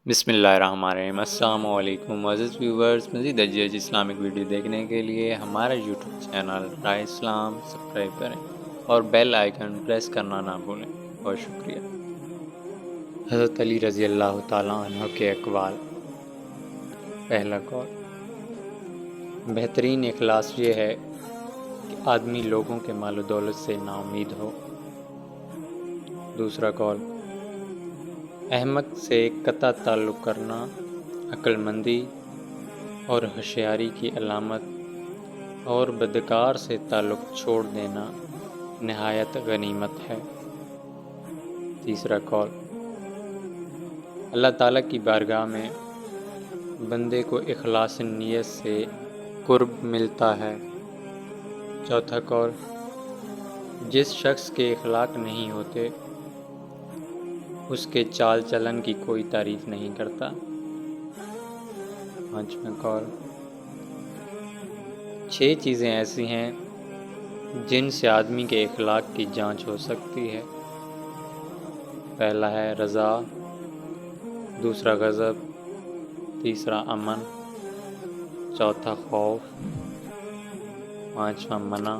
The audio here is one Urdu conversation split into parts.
بسم اللہ الرحمن الرحیم۔ السلام علیکم معزز ویورز، مزید اجیج اسلامک ویڈیو دیکھنے کے لیے ہمارا یوٹیوب چینل رائے اسلام سبسکرائب کریں اور بیل آئیکن پریس کرنا نہ بھولیں۔ بہت شکریہ۔ حضرت علی رضی اللہ تعالیٰ عنہ کے اقوال۔ پہلا قول، بہترین اخلاص یہ ہے کہ آدمی لوگوں کے مال و دولت سے نا امید ہو۔ دوسرا قول، احمق سے قطع تعلق کرنا عقل مندی اور ہوشیاری کی علامت، اور بدکار سے تعلق چھوڑ دینا نہایت غنیمت ہے۔ تیسرا قول، اللہ تعالیٰ کی بارگاہ میں بندے کو اخلاص نیت سے قرب ملتا ہے۔ چوتھا قول، جس شخص کے اخلاق نہیں ہوتے اس کے چال چلن کی کوئی تعریف نہیں کرتا۔ پانچواں قول، 6 چیزیں ایسی ہیں جن سے آدمی کے اخلاق کی جانچ ہو سکتی ہے۔ پہلا ہے رضا، دوسرا غضب، تیسرا امن، چوتھا خوف، پانچواں منع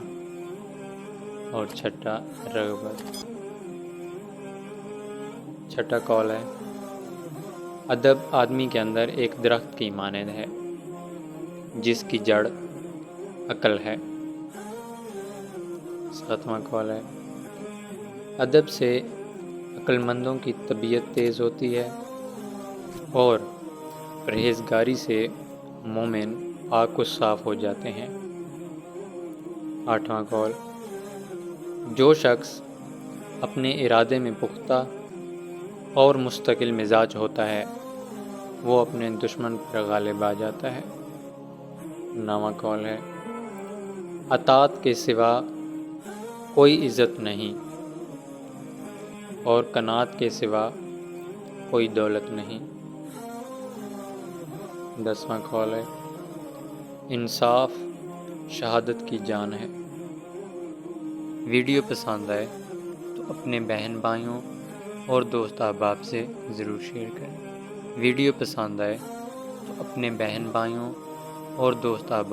اور چھٹا رغبت۔ چھٹا قول ہے، ادب آدمی کے اندر ایک درخت کی مانند ہے جس کی جڑ عقل ہے۔ ساتواں قول ہے، ادب سے عقل مندوں کی طبیعت تیز ہوتی ہے اور پرہیزگاری سے مومن پاک و صاف ہو جاتے ہیں۔ آٹھواں قول، جو شخص اپنے ارادے میں پختہ اور مستقل مزاج ہوتا ہے وہ اپنے دشمن پر غالب آ جاتا ہے۔ نواں قول ہے، اطاعت کے سوا کوئی عزت نہیں اور قناعت کے سوا کوئی دولت نہیں۔ دسواں قول ہے، انصاف شہادت کی جان ہے۔ ویڈیو پسند آئے تو اپنے بہن بھائیوں اور دوست احباب سے ضرور شیئر کریں۔ ویڈیو پسند آئے تو اپنے بہن بھائیوں اور دوست احباب